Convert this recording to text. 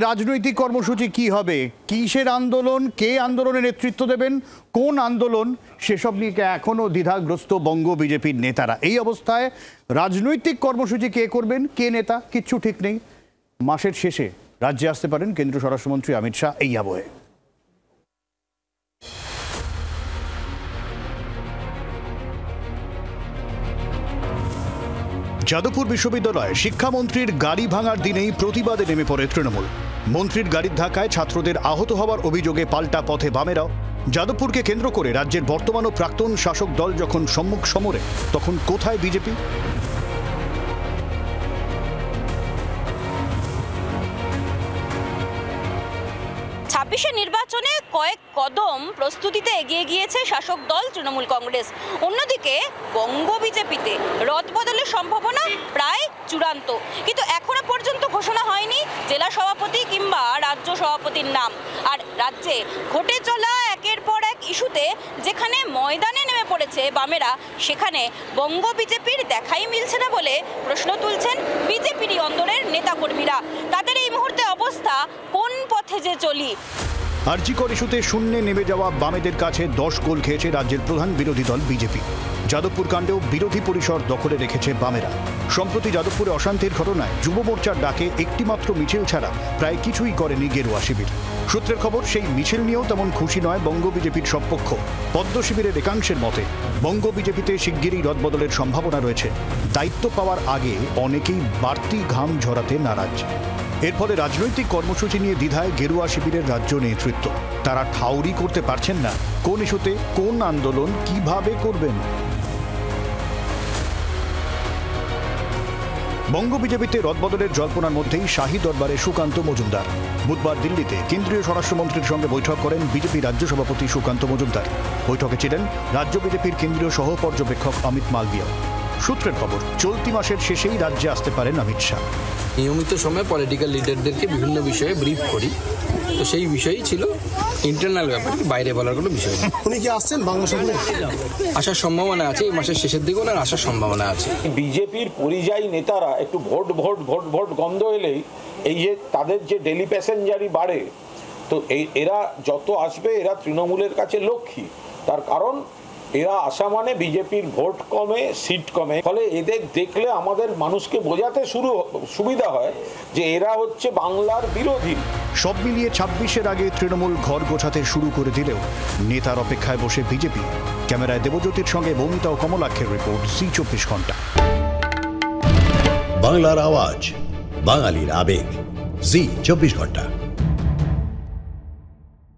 রাজনৈতিক কর্মসূচি কি হবে, কিসের আন্দোলন, কে আন্দোলনের নেতৃত্ব দেবেন, কোন আন্দোলন, সেসব নিয়ে এখনো দ্বিধাগ্রস্ত বঙ্গ বিজেপির নেতারা। এই অবস্থায় রাজনৈতিক কর্মসূচি কে করবেন, কে নেতা, কিচ্ছু ঠিক নেই। মাসের শেষে রাজ্যে আসতে পারেন কেন্দ্রীয় স্বরাষ্ট্রমন্ত্রী অমিত শাহ এই আবহে। যাদবপুর বিশ্ববিদ্যালয়ে শিক্ষামন্ত্রীর গাড়ি ভাঙার দিনেই প্রতিবাদে নেমে পড়ে তৃণমূল। মন্ত্রীর গাড়ির ধাক্কায় ছাত্রদের আহত হওয়ার অভিযোগে পাল্টা পথে বামেরাও। যাদবপুরকে কেন্দ্র করে রাজ্যের বর্তমান ও প্রাক্তন শাসক দল যখন সম্মুখ সমরে, তখন কোথায় বিজেপি? ২৬শে নির্বাচনে কয়েক কদম প্রস্তুতিতে এগিয়ে গিয়েছে শাসক দল তৃণমূল কংগ্রেস। অন্যদিকে বঙ্গ বিজেপিতে রদবদলের সম্ভাবনা প্রায় চূড়ান্ত, কিন্তু এখনো পর্যন্ত ঘোষণা হয়নি জেলা সভাপতি কিংবা রাজ্য সভাপতির নাম। আর রাজ্যে ঘটে চলা একের পর এক ইস্যুতে যেখানে ময়দানে নেমে পড়েছে বামেরা, সেখানে বঙ্গ বিজেপির দেখাই মিলছে না বলে প্রশ্ন তুলছেন বিজেপিরই অন্দরের নেতাকর্মীরা। তাদের এই মুহূর্তে অবস্থা কোন পথে যে চলি। আরজিকর ইস্যুতে শূন্যে নেমে যাওয়া বামেদের কাছে 10 গোল খেয়েছে রাজ্যের প্রধান বিরোধী দল বিজেপি। যাদবপুর কাণ্ডেও বিরোধী পরিসর দখলে রেখেছে বামেরা। সম্প্রতি যাদবপুরে অশান্তির ঘটনায় যুব মোর্চার ডাকে একটিমাত্র মিছিল ছাড়া প্রায় কিছুই করেনি গেরুয়া শিবির। সূত্রের খবর, সেই মিছিল নিয়েও তেমন খুশি নয় বঙ্গ বিজেপির সব পক্ষ। পদ্ম শিবিরের একাংশের মতে বঙ্গ বিজেপিতে শিগগিরই রদবদলের সম্ভাবনা রয়েছে। দায়িত্ব পাওয়ার আগে অনেকেই বাড়তি ঘাম ঝরাতে নারাজ। এর ফলে রাজনৈতিক কর্মসূচি নিয়ে দ্বিধায় গেরুয়া শিবিরের রাজ্য নেতৃত্ব। তারা ঠাউরি করতে পারছেন না কোন ইস্যুতে কোন আন্দোলন কিভাবে করবেন। বঙ্গ বিজেপিতে রদবদলের জল্পনার মধ্যেই শাহী দরবারে সুকান্ত মজুমদার। বুধবার দিল্লিতে কেন্দ্রীয় স্বরাষ্ট্রমন্ত্রীর সঙ্গে বৈঠক করেন বিজেপি রাজ্য সভাপতি সুকান্ত মজুমদার। বৈঠকে ছিলেন রাজ্য বিজেপির কেন্দ্রীয় সহ পর্যবেক্ষক অমিত মালভিয়া। সূত্রের খবর, চলতি মাসের শেষেই রাজ্যে আসতে পারেন অমিত শাহ। নিয়মিত সময়ে পলিটিক্যাল লিডারদেরকে বিভিন্ন বিষয়ে ব্রিফ করি, তো সেই বিষয়ই ছিল ইন্টারনাল ব্যাপার, বাইরে বলার কোনো বিষয় নেই। উনি কি আসছেন বাংলা সফরে? আসার সম্ভাবনা আছে, এই মাসের শেষের দিকে ওনার আসার সম্ভাবনা আছে। বিজেপির পরিযায়ী নেতারা একটু ভোট গন্ধ এলেই এই যে তাদের যে ডেলি প্যাসেঞ্জারই বাড়ে, তো এরা যত আসবে এরা তৃণমূলের কাছে লক্ষ্মী। তার কারণ এরা আসা মানে বিজেপির ভোট কমে, সিট কমে। ফলে এদের দেখলে আমাদের মানুষকে বোঝাতে সুবিধা হয় যে এরা হচ্ছে বাংলার বিরোধী। সব মিলিয়ে 26-এর আগে তৃণমূল ঘর গোছাতে শুরু করে দিলেও নেতার অপেক্ষায় বসে বিজেপি। ক্যামেরায় দেবজ্যোতির সঙ্গে মৌমিতা ও কমলাক্ষের রিপোর্ট, জি24 ঘন্টা। বাংলার আওয়াজ, বাঙালির আবেগ, জি24 ঘন্টা।